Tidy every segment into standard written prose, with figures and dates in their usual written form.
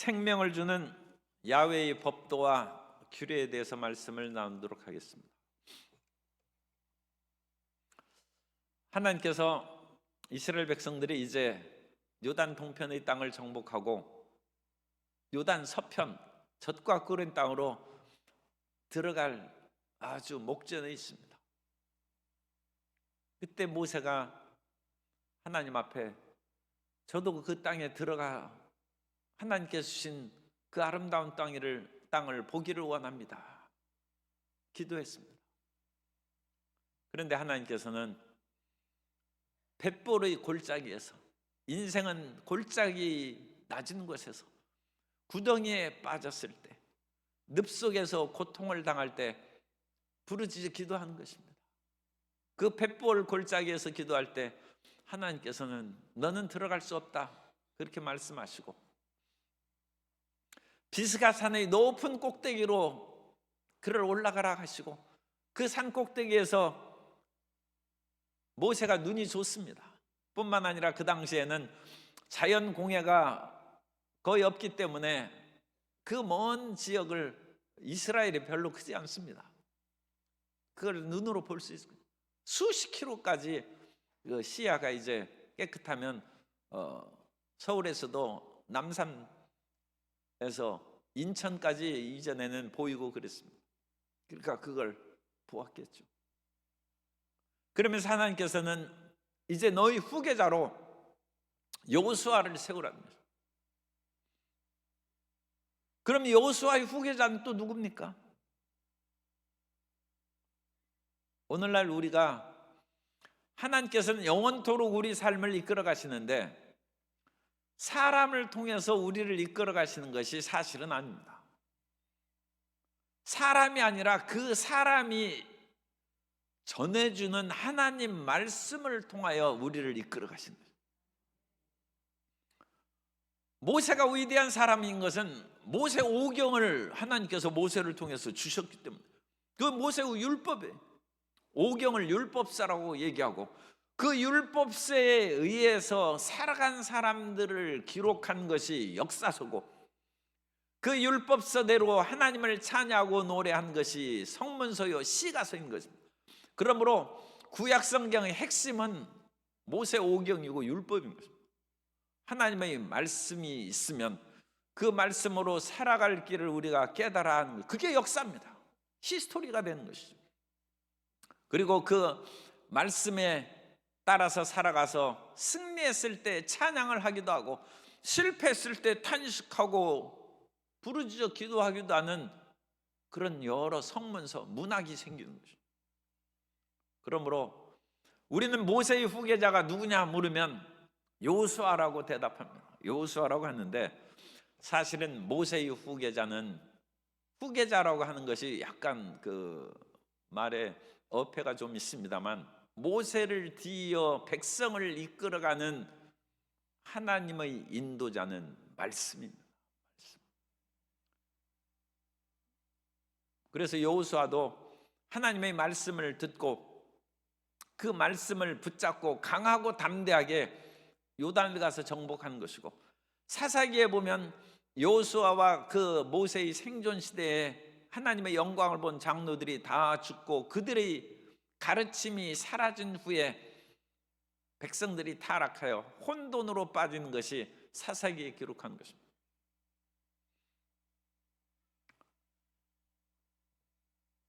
생명을 주는 야훼의 법도와 규례에 대해서 말씀을 나누도록 하겠습니다. 하나님께서 이스라엘 백성들이 이제 요단 동편의 땅을 정복하고 요단 서편 젖과 꿀은 땅으로 들어갈 아주 목전에 있습니다. 그때 모세가 하나님 앞에 저도 그 땅에 들어가 하나님께서 주신 그 아름다운 땅을 보기를 원합니다. 기도했습니다. 그런데 하나님께서는 벳볼의 골짜기에서, 인생은 골짜기 낮은 곳에서 구덩이에 빠졌을 때, 늪속에서 고통을 당할 때 부르짖어 기도하는 것입니다. 그 벳볼 골짜기에서 기도할 때 하나님께서는 너는 들어갈 수 없다 그렇게 말씀하시고, 비스가 산의 높은 꼭대기로 그를 올라가라 하시고, 그 산 꼭대기에서 모세가 눈이 좋습니다. 뿐만 아니라 그 당시에는 자연 공해가 거의 없기 때문에 그 먼 지역을 이스라엘이 별로 크지 않습니다. 그걸 눈으로 볼 수 있습니다. 수십 킬로까지 시야가 이제 깨끗하면 서울에서도 남산에서 인천까지 이전에는 보이고 그랬습니다. 그러니까 그걸 보았겠죠. 그러면서 하나님께서는 이제 너희 후계자로 여호수아를 세우라는 거죠. 그럼 여호수아의 후계자는 또 누굽니까? 오늘날 우리가 하나님께서는 영원토록 우리 삶을 이끌어 가시는데 사람을 통해서 우리를 이끌어 가시는 것이 사실은 아닙니다. 사람이 아니라 그 사람이 전해주는 하나님 말씀을 통하여 우리를 이끌어 가시는 거예요. 모세가 위대한 사람인 것은 모세 오경을 하나님께서 모세를 통해서 주셨기 때문에, 그 모세의 율법에 오경을 율법사라고 얘기하고, 그 율법서에 의해서 살아간 사람들을 기록한 것이 역사서고, 그 율법서대로 하나님을 찬양하고 노래한 것이 성문서요 시가서인 것입니다. 그러므로 구약 성경의 핵심은 모세 오경이고 율법인 것입니다. 하나님의 말씀이 있으면 그 말씀으로 살아갈 길을 우리가 깨달아 하는 것, 그게 역사입니다. 히스토리가 되는 것이죠. 그리고 그 말씀에 따라서 살아가서 승리했을 때 찬양을 하기도 하고, 실패했을 때 탄식하고 부르짖어 기도하기도 하는 그런 여러 성문서, 문학이 생기는 거죠. 그러므로 우리는 모세의 후계자가 누구냐 물으면 여호수아라고 대답합니다. 여호수아라고 하는데, 사실은 모세의 후계자는, 후계자라고 하는 것이 약간 그 말에 어폐가 좀 있습니다만, 모세를 뒤이어 백성을 이끌어가는 하나님의 인도자는 말씀입니다. 그래서 여호수아도 하나님의 말씀을 듣고 그 말씀을 붙잡고 강하고 담대하게 요단을 가서 정복하는 것이고, 사사기에 보면 여호수아와 그 모세의 생존 시대에 하나님의 영광을 본 장로들이 다 죽고 그들의 가르침이 사라진 후에 백성들이 타락하여 혼돈으로 빠지는 것이 사사기에 기록한 것입니다.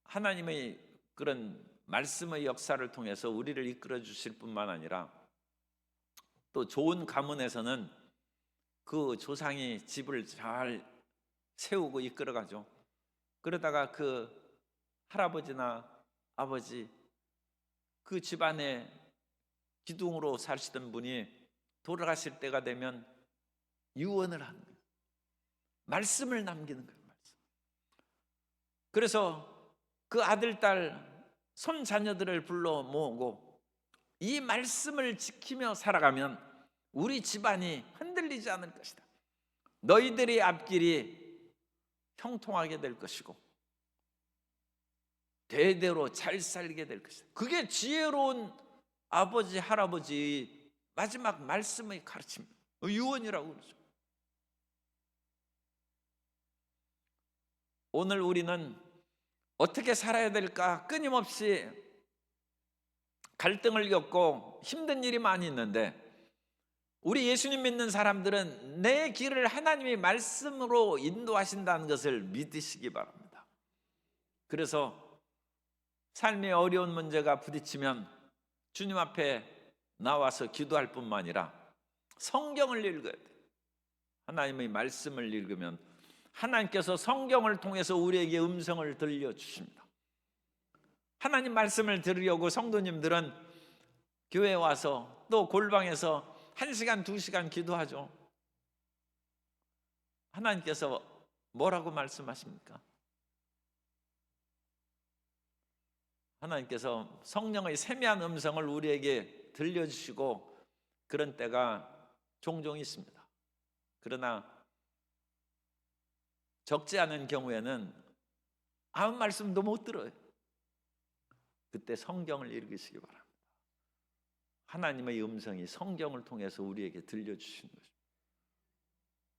하나님의 그런 말씀의 역사를 통해서 우리를 이끌어 주실 뿐만 아니라, 또 좋은 가문에서는 그 조상이 집을 잘 세우고 이끌어가죠. 그러다가 그 할아버지나 아버지, 그 집안에 기둥으로 사시던 분이 돌아가실 때가 되면 유언을 하는 거예요. 말씀을 남기는 거예요. 그래서 그 아들, 딸, 손 자녀들을 불러 모으고 이 말씀을 지키며 살아가면 우리 집안이 흔들리지 않을 것이다. 너희들의 앞길이 형통하게 될 것이고 대대로 잘 살게 될 것이다. 그게 지혜로운 아버지, 할아버지의 마지막 말씀의 가르침입니다. 유언이라고 그러죠. 오늘 우리는 어떻게 살아야 될까 끊임없이 갈등을 겪고 힘든 일이 많이 있는데, 우리 예수님 믿는 사람들은 내 길을 하나님이 말씀으로 인도하신다는 것을 믿으시기 바랍니다. 그래서 삶의 어려운 문제가 부딪히면 주님 앞에 나와서 기도할 뿐만 아니라 성경을 읽어야 돼요. 하나님의 말씀을 읽으면 하나님께서 성경을 통해서 우리에게 음성을 들려주십니다. 하나님 말씀을 들으려고 성도님들은 교회에 와서 또 골방에서 1시간, 2시간 기도하죠. 하나님께서 뭐라고 말씀하십니까? 하나님께서 성령의 세미한 음성을 우리에게 들려주시고 그런 때가 종종 있습니다. 그러나 적지 않은 경우에는 아무 말씀도 못 들어요. 그때 성경을 읽으시기 바랍니다. 하나님의 음성이 성경을 통해서 우리에게 들려주시는 것입니다.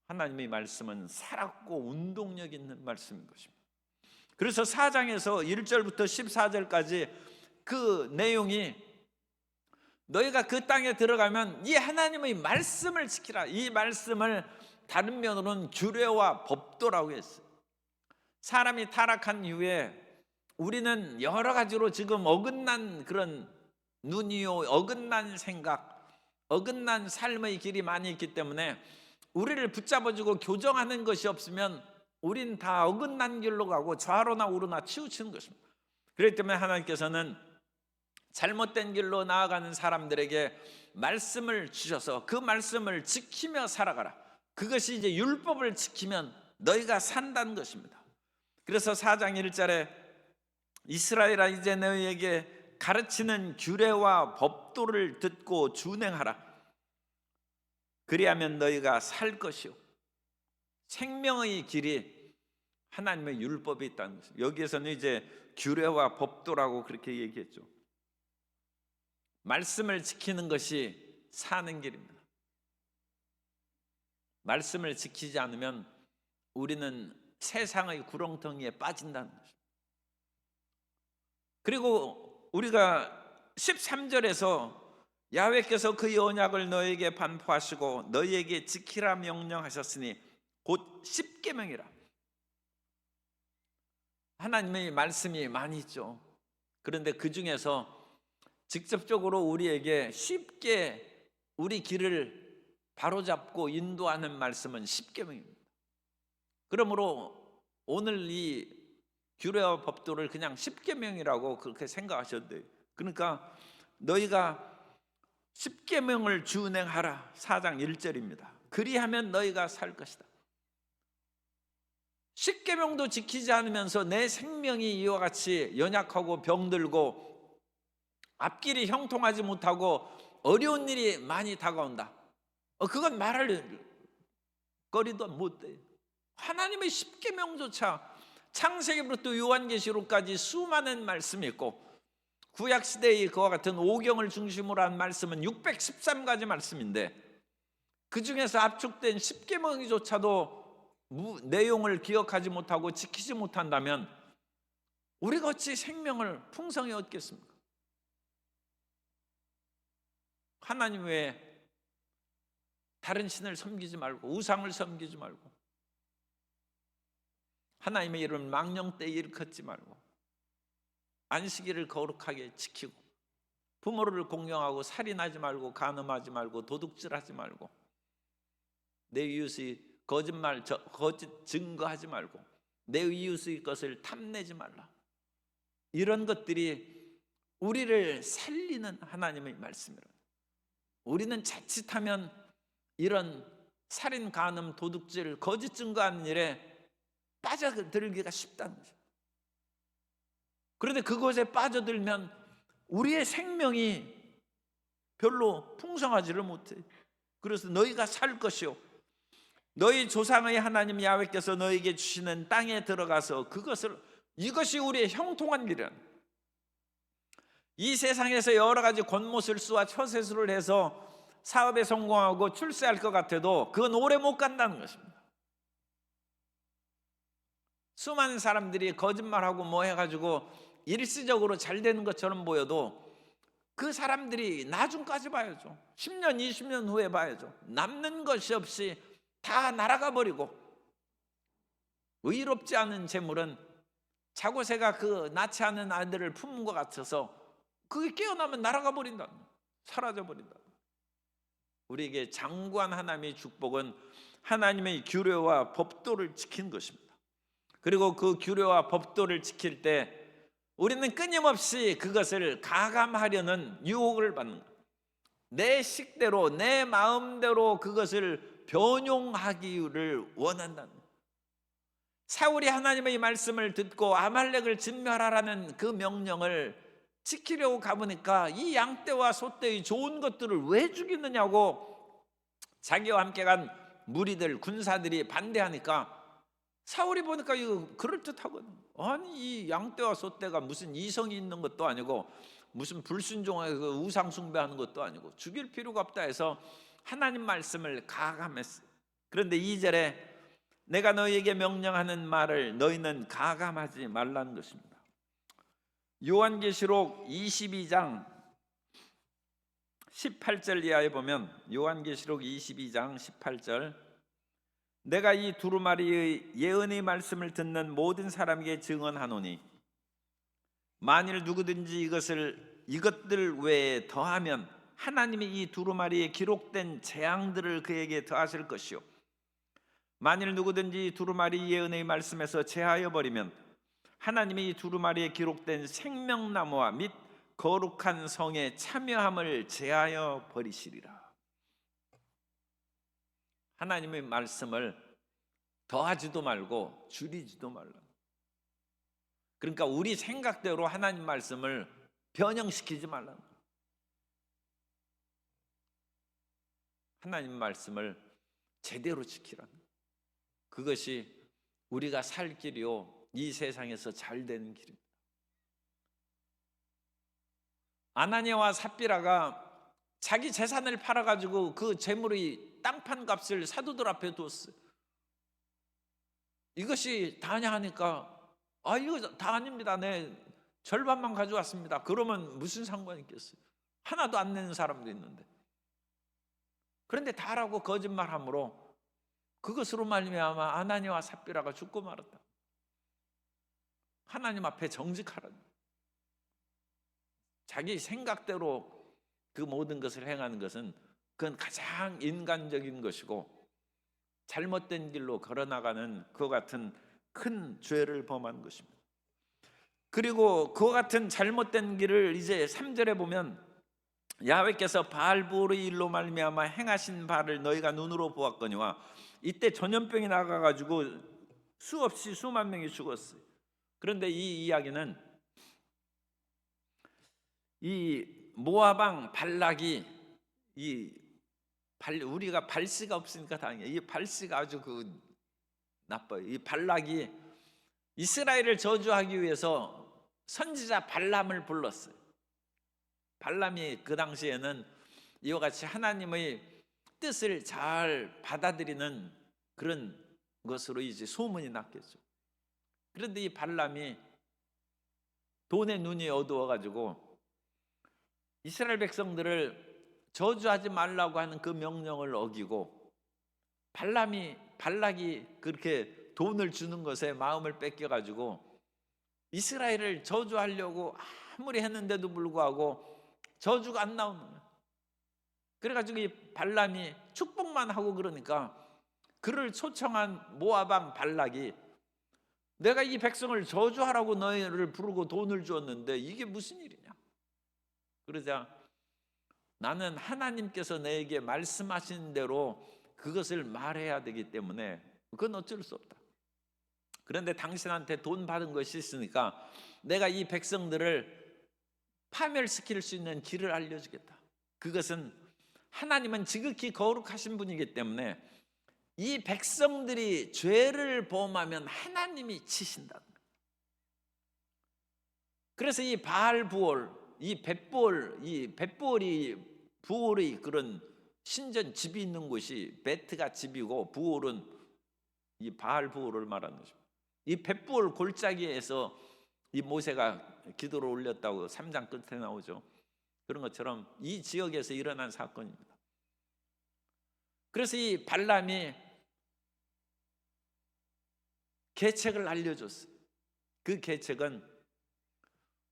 하나님의 말씀은 살았고 운동력 있는 말씀인 것입니다. 그래서 4장에서 1절부터 14절까지 그 내용이, 너희가 그 땅에 들어가면 이 하나님의 말씀을 지키라. 이 말씀을 다른 면으로는 규례와 법도라고 했어요. 사람이 타락한 이후에 우리는 여러 가지로 지금 어긋난 그런 눈이요, 어긋난 생각, 어긋난 삶의 길이 많이 있기 때문에 우리를 붙잡아주고 교정하는 것이 없으면 우린 다 어긋난 길로 가고 좌로나 우로나 치우치는 것입니다. 그렇기 때문에 하나님께서는 잘못된 길로 나아가는 사람들에게 말씀을 주셔서 그 말씀을 지키며 살아가라. 그것이 이제 율법을 지키면 너희가 산다는 것입니다. 그래서 4장 1절에 이스라엘아, 이제 너희에게 가르치는 규례와 법도를 듣고 준행하라. 그리하면 너희가 살 것이요. 생명의 길이 하나님의 율법이 있다는 것입니다. 여기에서는 이제 규례와 법도라고 그렇게 얘기했죠. 말씀을 지키는 것이 사는 길입니다. 말씀을 지키지 않으면 우리는 세상의 구렁텅이에 빠진다는 것입니다. 그리고 우리가 13절에서 야훼께서 그의 언약을 너에게 반포하시고 너희에게 지키라 명령하셨으니 곧 십계명이라. 하나님의 말씀이 많이 있죠. 그런데 그 중에서 직접적으로 우리에게 쉽게 우리 길을 바로잡고 인도하는 말씀은 십계명입니다. 그러므로 오늘 이 규례와 법도를 그냥 십계명이라고 그렇게 생각하셔도 돼요. 그러니까 너희가 십계명을 준행하라. 4장 1절입니다. 그리하면 너희가 살 것이다. 십계명도 지키지 않으면서 내 생명이 이와 같이 연약하고 병들고 앞길이 형통하지 못하고 어려운 일이 많이 다가온다. 그건 말할 거리도 못 돼요. 하나님의 십계명조차 창세기부터 요한계시록까지 수많은 말씀이 있고 구약시대의 그와 같은 오경을 중심으로 한 말씀은 613가지 말씀인데 그 중에서 압축된 십계명조차도 내용을 기억하지 못하고 지키지 못한다면 우리가 어찌 생명을 풍성히 얻겠습니까? 하나님 외에 다른 신을 섬기지 말고 우상을 섬기지 말고 하나님의 이름을 망령되이 일컫지 말고 안식일을 거룩하게 지키고 부모를 공경하고 살인하지 말고 간음하지 말고 도둑질하지 말고 내 이웃의 거짓 증거하지 말고 내 이웃의 것을 탐내지 말라. 이런 것들이 우리를 살리는 하나님의 말씀이라. 우리는 자칫하면 이런 살인, 간음, 도둑질, 거짓 증거하는 일에 빠져들기가 쉽다는 거죠. 그런데 그것에 빠져들면 우리의 생명이 별로 풍성하지를 못해. 그래서 너희가 살 것이요 너희 조상의 하나님 야훼께서 너희에게 주시는 땅에 들어가서 이것이 우리의 형통한 길이라. 이 세상에서 여러 가지 권모술수와 처세술을 해서 사업에 성공하고 출세할 것 같아도 그건 오래 못 간다는 것입니다. 수많은 사람들이 거짓말하고 뭐 해가지고 일시적으로 잘 되는 것처럼 보여도 그 사람들이 나중까지 봐야죠. 10년, 20년 후에 봐야죠. 남는 것이 없이 다 날아가 버리고, 의롭지 않은 재물은 자고새가 그 낳지 않은 아들을 품은 것 같아서 그게 깨어나면 날아가 버린다, 사라져 버린다. 우리에게 장구한 하나님의 축복은 하나님의 규례와 법도를 지킨 것입니다. 그리고 그 규례와 법도를 지킬 때 우리는 끊임없이 그것을 가감하려는 유혹을 받는 거예요. 내 식대로, 내 마음대로 그것을 변용하기를 원한다는 거예요. 사울이 하나님의 말씀을 듣고 아말렉을 진멸하라는 그 명령을 지키려고 가보니까 이 양떼와 소떼의 좋은 것들을 왜 죽이느냐고 자기와 함께 간 무리들, 군사들이 반대하니까 사울이 보니까 이거 그럴듯하거든. 아니, 이 양떼와 소떼가 무슨 이성이 있는 것도 아니고 무슨 불순종하고 우상 숭배하는 것도 아니고 죽일 필요가 없다 해서 하나님 말씀을 가감했어요. 그런데 2절에 내가 너희에게 명령하는 말을 너희는 가감하지 말라는 것입니다. 요한계시록 22장 18절 이하에 보면, 요한계시록 22장 18절, 내가 이 두루마리의 예언의 말씀을 듣는 모든 사람에게 증언하노니 만일 누구든지 이것들 외에 더하면 하나님이 이 두루마리에 기록된 재앙들을 그에게 더하실 것이요, 만일 누구든지 두루마리 예언의 말씀에서 제하여 버리면 하나님이 이 두루마리에 기록된 생명나무와 및 거룩한 성의 참여함을 제하여 버리시리라. 하나님의 말씀을 더하지도 말고 줄이지도 말라. 그러니까 우리 생각대로 하나님 말씀을 변형시키지 말라. 하나님 말씀을 제대로 지키라. 그것이 우리가 살 길이요, 이 세상에서 잘 되는 길입니다. 아나니아와 삽비라가 자기 재산을 팔아가지고 그 재물의 땅판 값을 사도들 앞에 뒀어요. 이것이 다냐 하니까 이거 다 아닙니다. 네, 절반만 가져왔습니다. 그러면 무슨 상관이 있겠어요? 하나도 안 내는 사람도 있는데. 그런데 다라고 거짓말함으로 그것으로 말미암아 아나니아와 삽비라가 죽고 말았다. 하나님 앞에 정직하라. 자기 생각대로 그 모든 것을 행하는 것은 그건 가장 인간적인 것이고 잘못된 길로 걸어나가는 그와 같은 큰 죄를 범한 것입니다. 그리고 그와 같은 잘못된 길을 이제 3절에 보면 야훼께서 바알부올의 일로 말미암아 행하신 바를 너희가 눈으로 보았거니와 이때 전염병이 나가가지고 수없이 수만 명이 죽었어요. 그런데 이 이야기는 이 모압 왕 발락이 우리가 발씨가 없으니까 다행이에요. 이 발씨가 아주 나빠요. 이 발락이 이스라엘을 저주하기 위해서 선지자 발람을 불렀어요. 발람이 그 당시에는 이와 같이 하나님의 뜻을 잘 받아들이는 그런 것으로 이제 소문이 났겠죠. 그런데 이 발람이 돈의 눈이 어두워가지고 이스라엘 백성들을 저주하지 말라고 하는 그 명령을 어기고 발락이 그렇게 돈을 주는 것에 마음을 뺏겨가지고 이스라엘을 저주하려고 아무리 했는데도 불구하고 저주가 안 나오는 거예요. 그래가지고 이 발람이 축복만 하고 그러니까 그를 초청한 모압 왕 발락이 내가 이 백성을 저주하라고 너희를 부르고 돈을 주었는데 이게 무슨 일이냐? 그러자 나는 하나님께서 내게 말씀하신 대로 그것을 말해야 되기 때문에 그건 어쩔 수 없다. 그런데 당신한테 돈 받은 것이 있으니까 내가 이 백성들을 파멸시킬 수 있는 길을 알려주겠다. 그것은 하나님은 지극히 거룩하신 분이기 때문에 이 백성들이 죄를 범하면 하나님이 치신다. 그래서 이 바알부올, 이 벳부올이 부올의 그런 신전 집이 있는 곳이 베트가 집이고 부올은 이 바알부올을 말하는 것입니다. 이 벳부을 골짜기에서 이 모세가 기도를 올렸다고 3장 끝에 나오죠. 그런 것처럼 이 지역에서 일어난 사건입니다. 그래서 이 발람이 계책을 알려줬어요. 그 계책은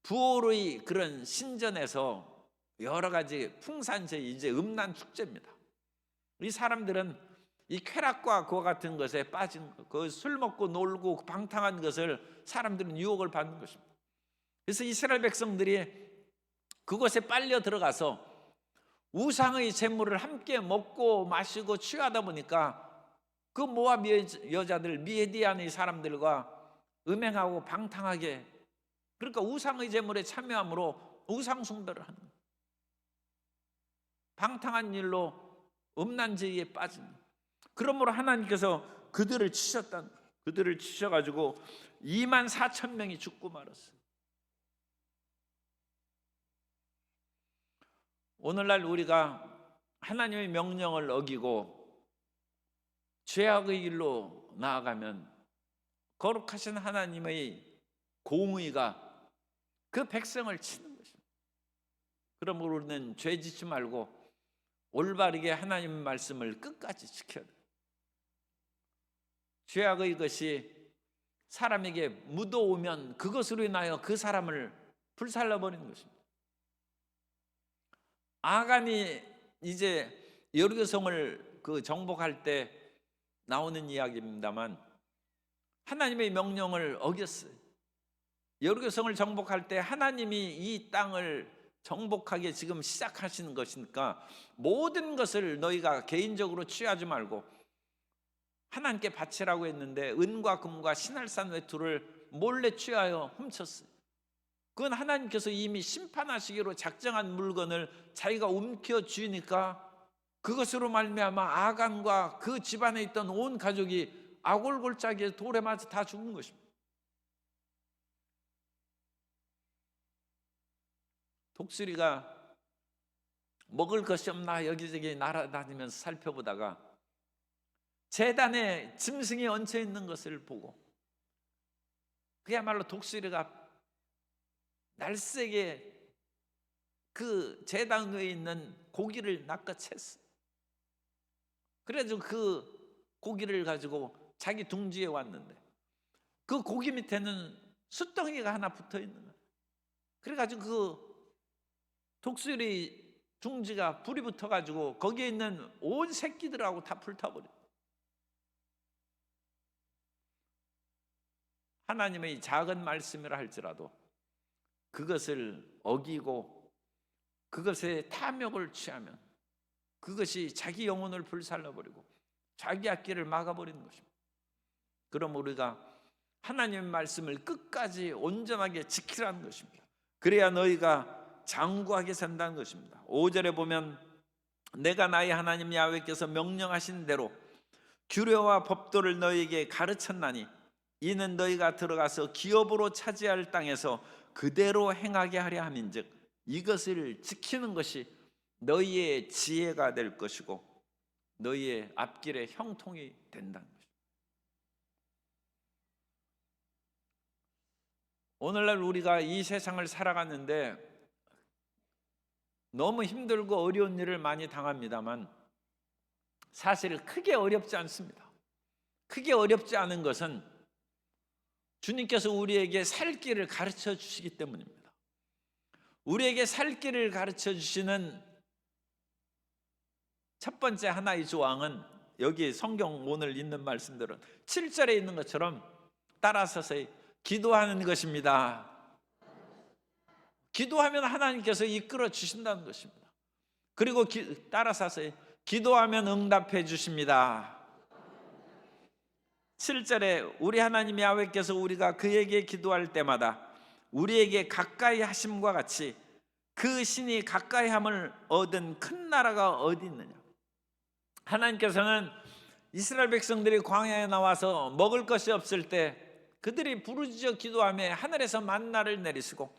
부올의 그런 신전에서 여러 가지 풍산제의, 이제 음란 축제입니다. 이 사람들은 이 쾌락과 그와 같은 것에 빠진 그 술 먹고 놀고 방탕한 것을 사람들은 유혹을 받는 것입니다. 그래서 이스라엘 백성들이 그곳에 빨려 들어가서 우상의 제물을 함께 먹고 마시고 취하다 보니까 그 모압 여자들, 미디안의 사람들과 음행하고 방탕하게, 그러니까 우상의 제물에 참여함으로 우상 숭배를 하는 거예요. 방탕한 일로 음란제의에 빠진 거예요. 그러므로 하나님께서 그들을 치셨다. 그들을 치셔가지고 24,000명이 죽고 말았어요. 오늘날 우리가 하나님의 명령을 어기고 죄악의 길로 나아가면 거룩하신 하나님의 공의가 그 백성을 치는 것입니다. 그러므로 우리는 죄 짓지 말고 올바르게 하나님의 말씀을 끝까지 지켜야 돼요. 죄악의 것이 사람에게 묻어오면 그것으로 인하여 그 사람을 불살라버리는 것입니다. 아간이 이제 여리고성을 정복할 때 나오는 이야기입니다만 하나님의 명령을 어겼어요. 여리고성을 정복할 때 하나님이 이 땅을 정복하게 지금 시작하시는 것이니까 모든 것을 너희가 개인적으로 취하지 말고 하나님께 바치라고 했는데 은과 금과 신할산 외투를 몰래 취하여 훔쳤어요. 그건 하나님께서 이미 심판하시기로 작정한 물건을 자기가 움켜 쥐니까 그것으로 말미암아 아간과 그 집안에 있던 온 가족이 아골골짜기에 돌에 맞아 다 죽은 것입니다. 독수리가 먹을 것이 없나 여기저기 날아다니면서 살펴보다가 제단에 짐승이 얹혀 있는 것을 보고 그야말로 독수리가 날쌔게 그 제단 위에 있는 고기를 낚아챘어요. 그래서 그 고기를 가지고 자기 둥지에 왔는데 그 고기 밑에는 숯덩이가 하나 붙어 있는 거예요. 그래가지고 그 독수리 둥지가 불이 붙어가지고 거기에 있는 온 새끼들하고 다 불타버려요. 하나님의 작은 말씀이라 할지라도 그것을 어기고 그것에 탐욕을 취하면 그것이 자기 영혼을 불살라버리고 자기 앞길을 막아버리는 것입니다. 그럼 우리가 하나님의 말씀을 끝까지 온전하게 지키라는 것입니다. 그래야 너희가 장구하게 산다는 것입니다. 5절에 보면 내가 나의 하나님 야훼께서 명령하신 대로 규례와 법도를 너희에게 가르쳤나니 이는 너희가 들어가서 기업으로 차지할 땅에서 그대로 행하게 하려 함인즉 이것을 지키는 것이 너희의 지혜가 될 것이고 너희의 앞길의 형통이 된다는 것입니다. 오늘날 우리가 이 세상을 살아가는데 너무 힘들고 어려운 일을 많이 당합니다만 사실 크게 어렵지 않습니다. 크게 어렵지 않은 것은 주님께서 우리에게 살 길을 가르쳐 주시기 때문입니다. 우리에게 살 길을 가르쳐 주시는 첫 번째 하나의 조항은 여기 성경 오늘 있는 말씀들은 7절에 있는 것처럼 따라서서 기도하는 것입니다. 기도하면 하나님께서 이끌어 주신다는 것입니다. 그리고 따라서서 기도하면 응답해 주십니다. 7절에 우리 하나님 야훼께서 우리가 그에게 기도할 때마다 우리에게 가까이 하심과 같이 그 신이 가까이 함을 얻은 큰 나라가 어디 있느냐. 하나님께서는 이스라엘 백성들이 광야에 나와서 먹을 것이 없을 때 그들이 부르짖어 기도하며 하늘에서 만나를 내리시고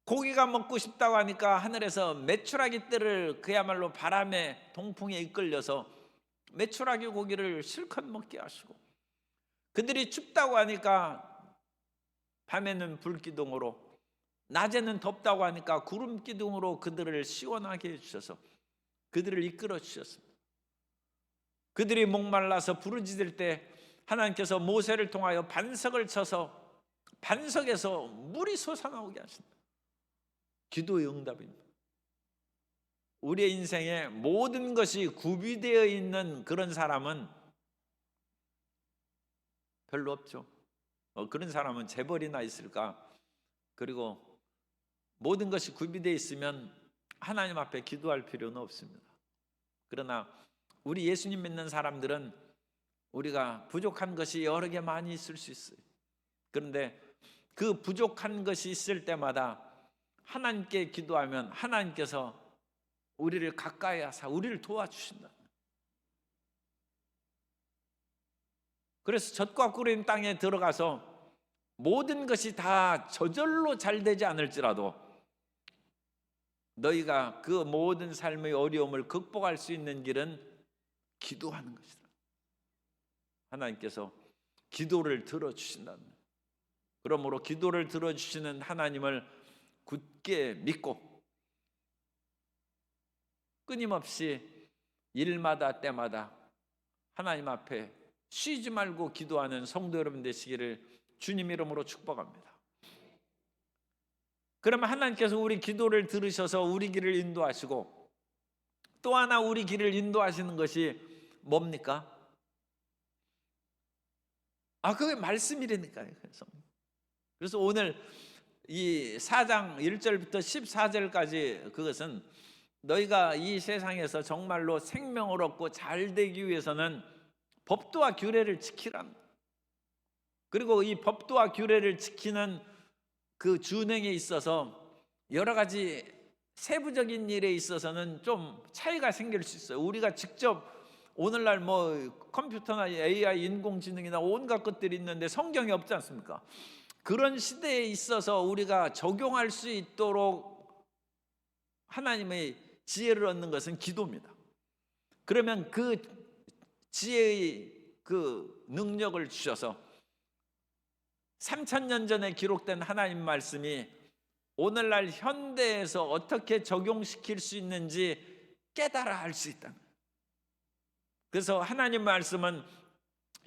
고기가 먹고 싶다고 하니까 하늘에서 메추라기 떼를 그야말로 바람에 동풍에 이끌려서 메추라기 고기를 실컷 먹게 하시고 그들이 춥다고 하니까 밤에는 불기둥으로, 낮에는 덥다고 하니까 구름기둥으로 그들을 시원하게 해주셔서 그들을 이끌어 주셨습니다. 그들이 목말라서 부르짖을 때 하나님께서 모세를 통하여 반석을 쳐서 반석에서 물이 솟아나오게 하신다. 기도의 응답입니다. 우리의 인생에 모든 것이 구비되어 있는 그런 사람은 별로 없죠. 그런 사람은 재벌이나 있을까? 그리고 모든 것이 구비되어 있으면 하나님 앞에 기도할 필요는 없습니다. 그러나 우리 예수님 믿는 사람들은 우리가 부족한 것이 여러 개 많이 있을 수 있어요. 그런데 그 부족한 것이 있을 때마다 하나님께 기도하면 하나님께서 우리를 가까이 하사 우리를 도와주신다. 그래서 젖과 꿀인 땅에 들어가서 모든 것이 다 저절로 잘 되지 않을지라도 너희가 그 모든 삶의 어려움을 극복할 수 있는 길은 기도하는 것이다. 하나님께서 기도를 들어주신다는 거예요. 그러므로 기도를 들어주시는 하나님을 굳게 믿고 끊임없이 일마다 때마다 하나님 앞에 쉬지 말고 기도하는 성도 여러분 되시기를 주님 이름으로 축복합니다. 그러면 하나님께서 우리 기도를 들으셔서 우리 길을 인도하시고 또 하나 우리 길을 인도하시는 것이 뭡니까? 그게 말씀이라니까요. 그래서 오늘 이 4장 1절부터 14절까지 그것은 너희가 이 세상에서 정말로 생명을 얻고 잘 되기 위해서는 법도와 규례를 지키라. 그리고 이 법도와 규례를 지키는 그 준행에 있어서 여러 가지 세부적인 일에 있어서는 좀 차이가 생길 수 있어요. 우리가 직접 오늘날 컴퓨터나 AI, 인공지능이나 온갖 것들이 있는데 성경이 없지 않습니까? 그런 시대에 있어서 우리가 적용할 수 있도록 하나님의 지혜를 얻는 것은 기도입니다. 그러면 그 지혜의 그 능력을 주셔서 3000년 전에 기록된 하나님 말씀이 오늘날 현대에서 어떻게 적용시킬 수 있는지 깨달아 알 수 있다. 그래서 하나님 말씀은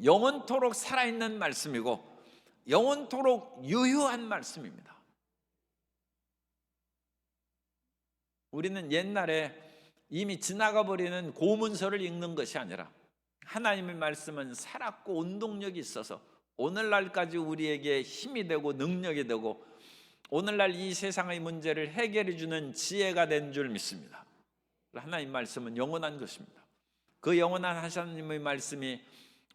영원토록 살아있는 말씀이고 영원토록 유효한 말씀입니다. 우리는 옛날에 이미 지나가 버리는 고문서를 읽는 것이 아니라 하나님의 말씀은 살았고 운동력이 있어서 오늘날까지 우리에게 힘이 되고 능력이 되고 오늘날 이 세상의 문제를 해결해 주는 지혜가 된 줄 믿습니다. 하나님 말씀은 영원한 것입니다. 그 영원한 하나님의 말씀이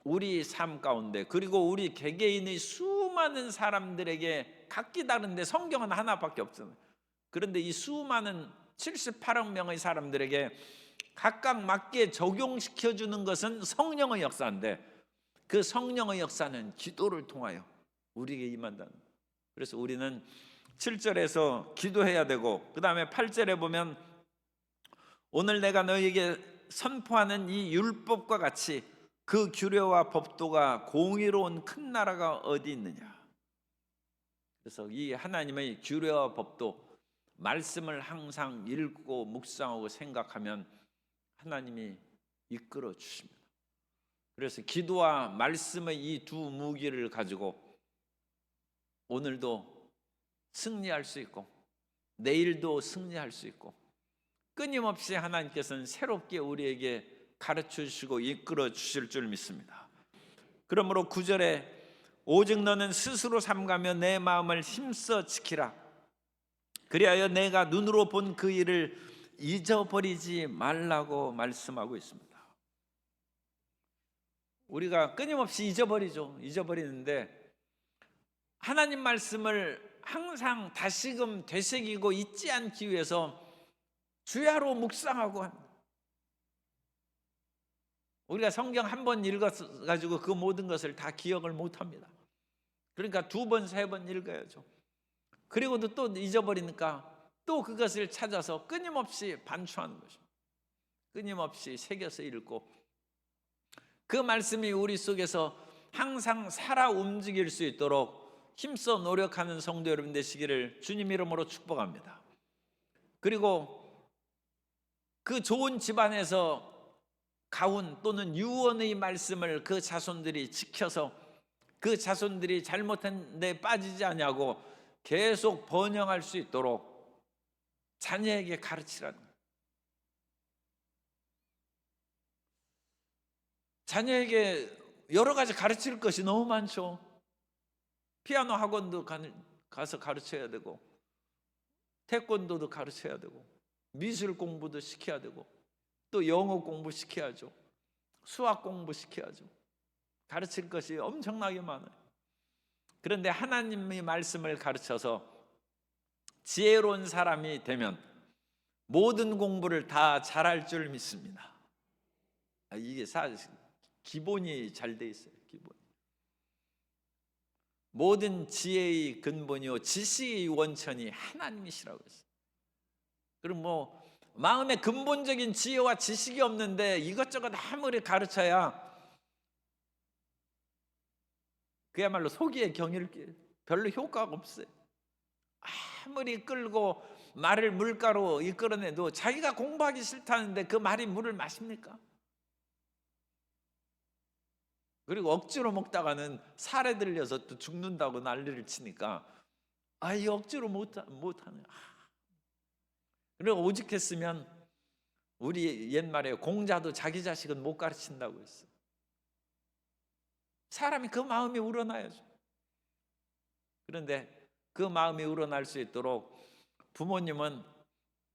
우리 삶 가운데 그리고 우리 개개인의 수많은 사람들에게 각기 다른데 성경은 하나밖에 없잖아요. 그런데 이 수많은 78억 명의 사람들에게 각각 맞게 적용시켜주는 것은 성령의 역사인데 그 성령의 역사는 기도를 통하여 우리에게 임한다는 거예요. 그래서 우리는 7절에서 기도해야 되고 그 다음에 8절에 보면 오늘 내가 너희에게 선포하는 이 율법과 같이 그 규례와 법도가 공의로운 큰 나라가 어디 있느냐. 그래서 이 하나님의 규례와 법도 말씀을 항상 읽고 묵상하고 생각하면 하나님이 이끌어 주십니다. 그래서 기도와 말씀의 이 두 무기를 가지고 오늘도 승리할 수 있고 내일도 승리할 수 있고 끊임없이 하나님께서는 새롭게 우리에게 가르쳐 주시고 이끌어 주실 줄 믿습니다. 그러므로 9절에 오직 너는 스스로 삼가며 내 마음을 힘써 지키라. 그리하여 내가 눈으로 본 그 일을 잊어버리지 말라고 말씀하고 있습니다. 우리가 끊임없이 잊어버리는데 하나님 말씀을 항상 다시금 되새기고 잊지 않기 위해서 주야로 묵상하고 합니다. 우리가 성경 한 번 읽어가지고 그 모든 것을 다 기억을 못합니다. 그러니까 2번, 3번 읽어야죠. 그리고도 또 잊어버리니까 또 그것을 찾아서 끊임없이 반추하는 것입니다. 끊임없이 새겨서 읽고 그 말씀이 우리 속에서 항상 살아 움직일 수 있도록 힘써 노력하는 성도 여러분 되시기를 주님 이름으로 축복합니다. 그리고 그 좋은 집안에서 가훈 또는 유언의 말씀을 그 자손들이 지켜서 그 자손들이 잘못한 데 빠지지 않냐고 계속 번영할 수 있도록 자녀에게 가르치라는 거예요. 자녀에게 여러 가지 가르칠 것이 너무 많죠. 피아노 학원도 가서 가르쳐야 되고, 태권도도 가르쳐야 되고, 미술 공부도 시켜야 되고, 또 영어 공부 시켜야죠. 수학 공부 시켜야죠. 가르칠 것이 엄청나게 많아요. 그런데 하나님의 말씀을 가르쳐서 지혜로운 사람이 되면 모든 공부를 다 잘할 줄 믿습니다. 이게 사실 기본이 잘 돼 있어요. 기본. 모든 지혜의 근본이요 지식의 원천이 하나님이시라고 했어요. 그럼 뭐 마음에 근본적인 지혜와 지식이 없는데 이것저것 아무리 가르쳐야 그야말로 속이의 경일길, 별로 효과가 없어요. 아무리 끌고 말을 물가로 이끌어내도 자기가 공부하기 싫다는데 그 말이 물을 마십니까? 그리고 억지로 먹다가는 살에 들려서 또 죽는다고 난리를 치니까 이 억지로 못하네. 그리고 오직했으면 우리 옛말에 공자도 자기 자식은 못 가르친다고 했어요. 사람이 그 마음이 우러나야죠. 그런데 그 마음이 우러날 수 있도록 부모님은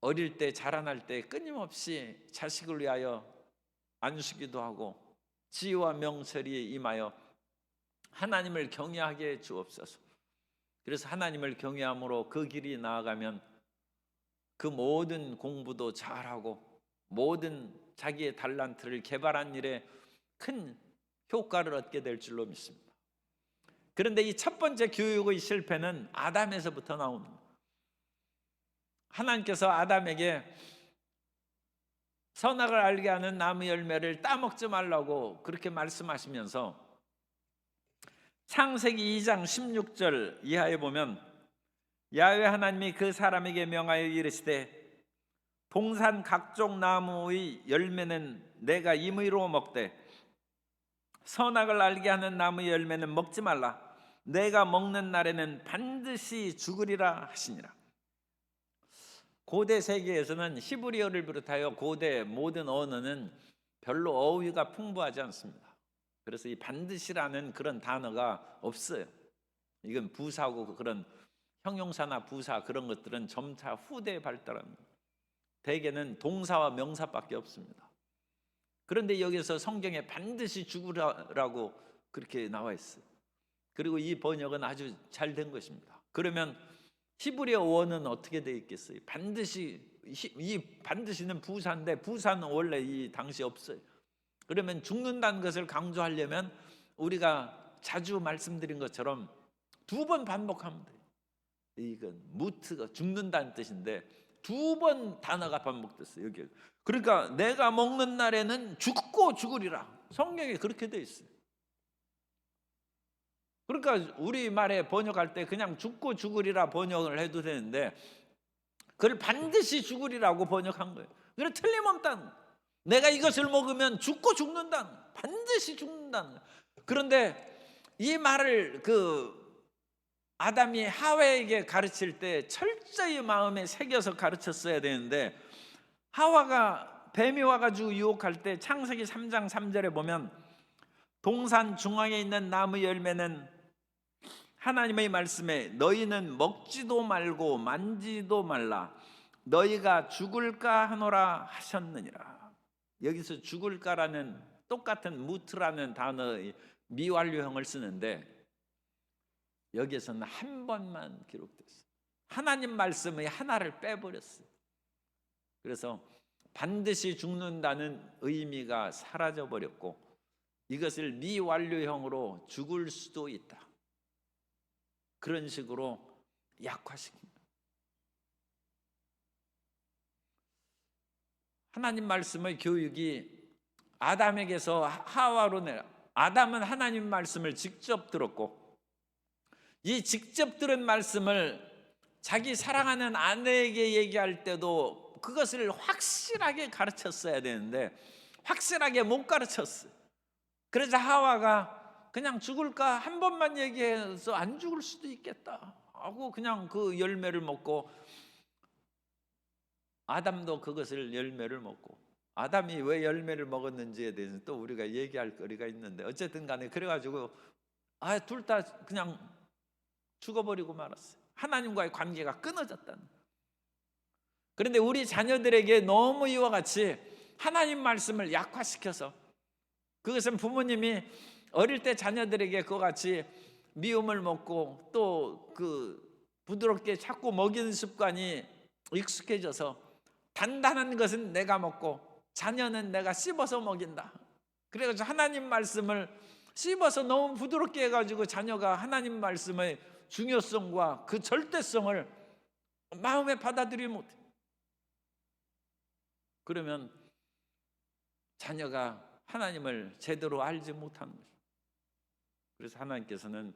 어릴 때 자라날 때 끊임없이 자식을 위하여 안수기도 하고 지혜와 명철이 임하여 하나님을 경외하게 주옵소서. 그래서 하나님을 경외함으로 그 길이 나아가면 그 모든 공부도 잘하고 모든 자기의 달란트를 개발한 일에 큰 효과를 얻게 될 줄로 믿습니다. 그런데 이 첫 번째 교육의 실패는 아담에서부터 나옵니다. 하나님께서 아담에게 선악을 알게 하는 나무 열매를 따먹지 말라고 그렇게 말씀하시면서 창세기 2장 16절 이하에 보면 야훼 하나님이 그 사람에게 명하여 이르시되 동산 각종 나무의 열매는 내가 임의로 먹되 선악을 알게 하는 나무의 열매는 먹지 말라. 내가 먹는 날에는 반드시 죽으리라 하시니라. 고대 세계에서는 히브리어를 비롯하여 고대 모든 언어는 별로 어휘가 풍부하지 않습니다. 그래서 이 반드시라는 그런 단어가 없어요. 이건 부사고 그런 형용사나 부사 그런 것들은 점차 후대에 발달합니다. 대개는 동사와 명사밖에 없습니다. 그런데 여기서 성경에 반드시 죽으라고 그렇게 나와 있어요. 그리고 이 번역은 아주 잘 된 것입니다. 그러면 히브리어 원은 어떻게 되어 있겠어요? 반드시, 이 반드시는 부사인데 부사는 원래 이 당시 없어요. 그러면 죽는다는 것을 강조하려면 우리가 자주 말씀드린 것처럼 2번 반복하면 돼요. 이건 무트가 죽는다는 뜻인데 2번 단어가 반복됐어요. 여기. 그러니까 내가 먹는 날에는 죽고 죽으리라. 성경에 그렇게 되어 있어요. 그러니까 우리말에 번역할 때 그냥 죽고 죽으리라 번역을 해도 되는데 그걸 반드시 죽으리라고 번역한 거예요. 그래 틀림없다는 거예요. 내가 이것을 먹으면 죽고 죽는다는 거예요. 반드시 죽는다는 거예요. 그런데 이 말을 아담이 하와에게 가르칠 때 철저히 마음에 새겨서 가르쳤어야 되는데 하와가 뱀이 와가지고 유혹할 때 창세기 3장 3절에 보면 동산 중앙에 있는 나무 열매는 하나님의 말씀에 너희는 먹지도 말고 만지도 말라 너희가 죽을까 하노라 하셨느니라. 여기서 죽을까라는 똑같은 무트라는 단어의 미완료형을 쓰는데 여기에서는 한 번만 기록됐어요. 하나님 말씀의 하나를 빼버렸어요. 그래서 반드시 죽는다는 의미가 사라져버렸고 이것을 미완료형으로 죽을 수도 있다. 그런 식으로 약화시킵니다. 하나님 말씀의 교육이 아담에게서 하와로 내려 아담은 하나님 말씀을 직접 들었고 이 직접 들은 말씀을 자기 사랑하는 아내에게 얘기할 때도 그것을 확실하게 가르쳤어야 되는데 확실하게 못 가르쳤어요. 그래서 하와가 그냥 죽을까 한 번만 얘기해서 안 죽을 수도 있겠다 하고 그냥 그 열매를 먹고, 아담도 그것을 열매를 먹고, 아담이 왜 열매를 먹었는지에 대해서 또 우리가 얘기할 거리가 있는데 어쨌든 간에 그래가지고 둘 다 그냥 죽어버리고 말았어요. 하나님과의 관계가 끊어졌다는. 그런데 우리 자녀들에게 너무 이와 같이 하나님 말씀을 약화시켜서, 그것은 부모님이 어릴 때 자녀들에게 그와 같이 미움을 먹고 또 그 부드럽게 자꾸 먹이는 습관이 익숙해져서 단단한 것은 내가 먹고 자녀는 내가 씹어서 먹인다. 그래가지고 하나님 말씀을 씹어서 너무 부드럽게 해가지고 자녀가 하나님 말씀의 중요성과 그 절대성을 마음에 받아들이지 못해. 그러면 자녀가 하나님을 제대로 알지 못하는 거죠. 그래서 하나님께서는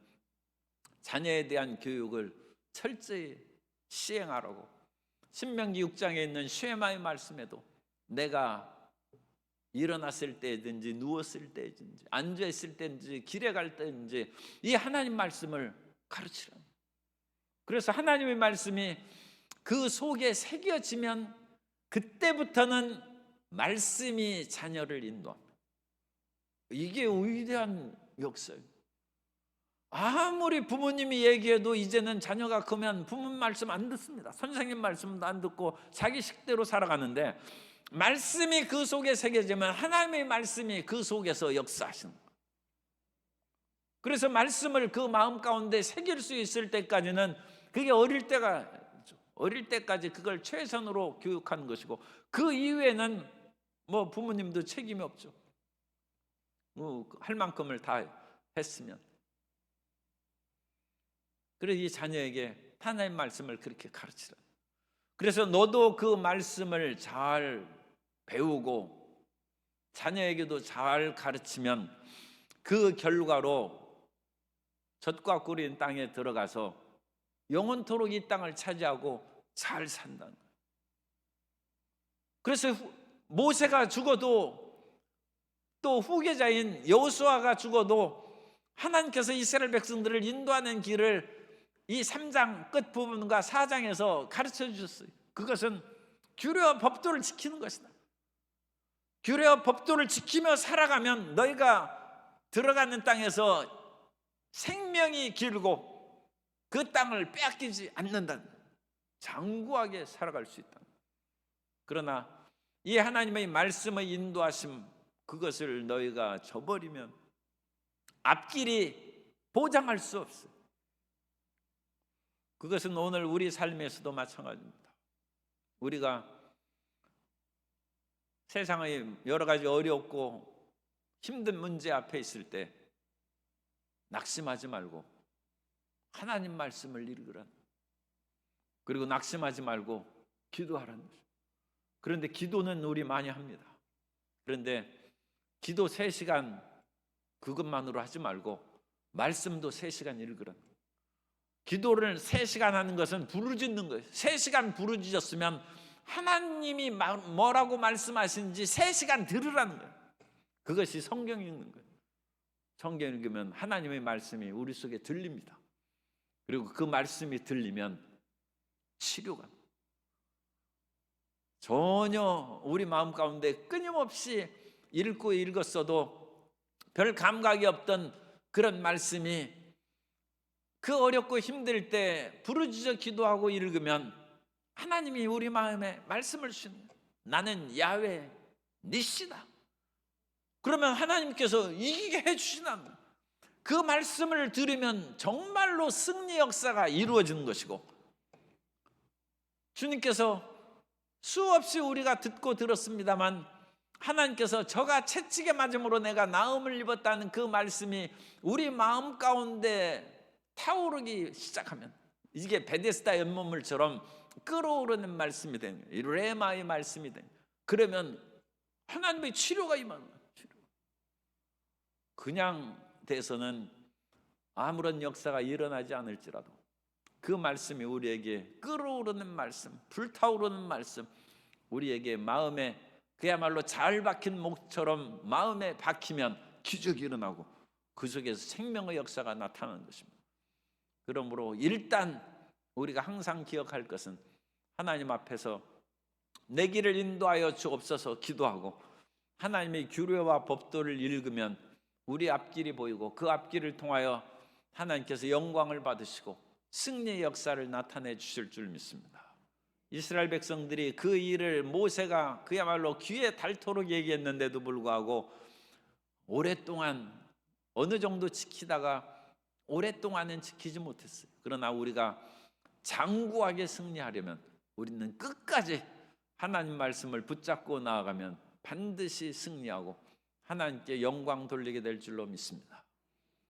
자녀에 대한 교육을 철저히 시행하라고 신명기 6장에 있는 쉐마의 말씀에도 내가 일어났을 때든지 누웠을 때든지 앉아있을 때든지 길에 갈 때든지 이 하나님 말씀을 가르치라. 그래서 하나님의 말씀이 그 속에 새겨지면 그때부터는 말씀이 자녀를 인도합니다. 이게 위대한 역사예요. 아무리 부모님이 얘기해도 이제는 자녀가 크면 부모님 말씀 안 듣습니다. 선생님 말씀도 안 듣고 자기 식대로 살아가는데, 말씀이 그 속에 새겨지면 하나님의 말씀이 그 속에서 역사하시는 거예요. 그래서 말씀을 그 마음 가운데 새길 수 있을 때까지는 그게 어릴 때까지 그걸 최선으로 교육하는 것이고, 그 이후에는 뭐 부모님도 책임이 없죠. 할 만큼을 다 했으면. 그래서 이 자녀에게 하나님의 말씀을 그렇게 가르치라. 그래서 너도 그 말씀을 잘 배우고 자녀에게도 잘 가르치면 그 결과로 젖과 꿀인 땅에 들어가서 영원토록 이 땅을 차지하고 잘 산다는 거예요. 그래서 모세가 죽어도 또 후계자인 여호수아가 죽어도 하나님께서 이스라엘 백성들을 인도하는 길을 이 3장 끝부분과 4장에서 가르쳐 주셨어요. 그것은 규례와 법도를 지키는 것이다. 규례와 법도를 지키며 살아가면 너희가 들어가는 땅에서 생명이 길고 그 땅을 빼앗기지 않는다. 장구하게 살아갈 수 있다. 그러나 이 하나님의 말씀의 인도하심, 그것을 너희가 저버리면 앞길이 보장할 수 없어요. 그것은 오늘 우리 삶에서도 마찬가지입니다. 우리가 세상의 여러 가지 어렵고 힘든 문제 앞에 있을 때 낙심하지 말고 하나님 말씀을 읽으라. 그리고 낙심하지 말고 기도하라는 거죠. 그런데 기도는 우리 많이 합니다. 그런데 기도 3시간 그것만으로 하지 말고 말씀도 3시간 읽으라. 기도를 3시간 하는 것은 부르짖는 거예요. 3시간 부르짖었으면 하나님이 뭐라고 말씀하시는지 3시간 들으라는 거예요. 그것이 성경 읽는 거예요. 성경 읽으면 하나님의 말씀이 우리 속에 들립니다. 그리고 그 말씀이 들리면 치료가 전혀 우리 마음 가운데 끊임없이 읽고 읽었어도 별 감각이 없던 그런 말씀이 그 어렵고 힘들 때 부르짖어 기도하고 읽으면 하나님이 우리 마음에 말씀을 주시는 거예요. 나는 야훼 니시다. 그러면 하나님께서 이기게 해주시는 거예요. 그 말씀을 들으면 정말로 승리 역사가 이루어지는 것이고, 주님께서 수없이 우리가 듣고 들었습니다만 하나님께서 저가 채찍에 맞음으로 내가 나음을 입었다는 그 말씀이 우리 마음 가운데 타오르기 시작하면 이게 베데스다 연못물처럼 끓어오르는 말씀이 되는 거예요. 이 레마의 말씀이 되는 거예요. 그러면 하나님의 치료가 임하는 거예요. 치료. 그냥 돼서는 아무런 역사가 일어나지 않을지라도 그 말씀이 우리에게 끓어오르는 말씀, 불타오르는 말씀, 우리에게 마음에 그야말로 잘 박힌 목처럼 마음에 박히면 기적이 일어나고 그 속에서 생명의 역사가 나타나는 것입니다. 그러므로 일단 우리가 항상 기억할 것은 하나님 앞에서 내 길을 인도하여 주옵소서 기도하고 하나님의 규례와 법도를 읽으면 우리 앞길이 보이고 그 앞길을 통하여 하나님께서 영광을 받으시고 승리의 역사를 나타내 주실 줄 믿습니다. 이스라엘 백성들이 그 일을 모세가 그야말로 귀에 닳도록 얘기했는데도 불구하고 오랫동안 어느 정도 지키다가 오랫동안은 지키지 못했어요. 그러나 우리가 장구하게 승리하려면 우리는 끝까지 하나님 말씀을 붙잡고 나아가면 반드시 승리하고 하나님께 영광 돌리게 될 줄로 믿습니다.